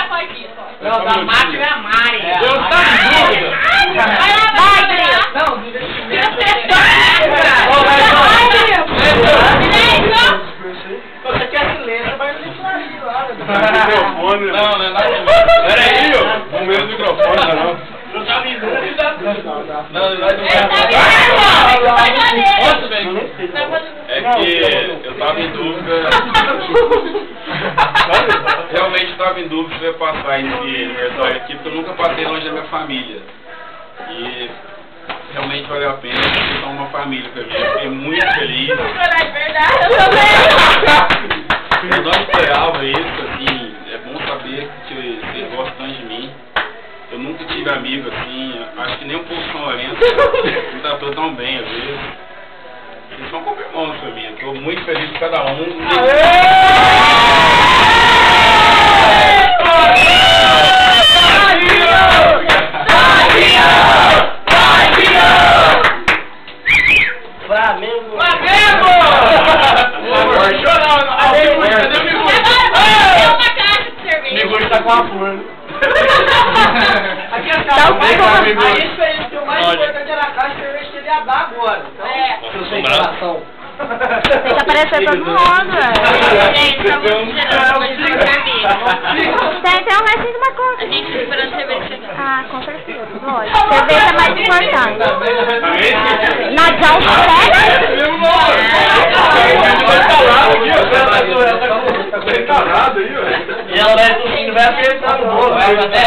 foi aqui, só. Não, da Márcia é a Mari. Eu tava em dúvida. Vai, Cris. Não, do investimento. Você quer silêncio, vai no silêncio lá. Microfone. Não, não é nada. Pera aí, ó. O mesmo microfone, não. Eu tava em dúvida. Não, é que eu tava em dúvida. Realmente estava em dúvida se eu ia passar esse aniversário aqui, porque eu nunca passei longe da minha família. E realmente valeu a pena, porque são uma família pra mim. Eu fiquei muito feliz. É verdade, eu também. Eu não esperava isso, assim, é bom saber que vocês gostam tanto de mim. Eu nunca tive amigo assim, acho que nem um pouco São Lourenço me tratou tão bem às vezes. Eles são como irmãos pra mim, eu tô muito feliz com cada um. Flamengo! Cerveja. Tá com a flor. Aqui é a caixa. Aí isso aí, o mais importante era a caixa de cerveja que ele ia dar agora. Então, eu sei que relação. Tá aparecendo todo mundo, Gente, estamos esperando mais uma cerveja. Tem até um restinho de uma coisa. A gente tá esperando a cerveja chegar. Ah, com certeza, lógico. Cerveja é mais importante. Nadão, sério? Tá encarado aí, velho. E ela vai apertar no bolo. Vai até.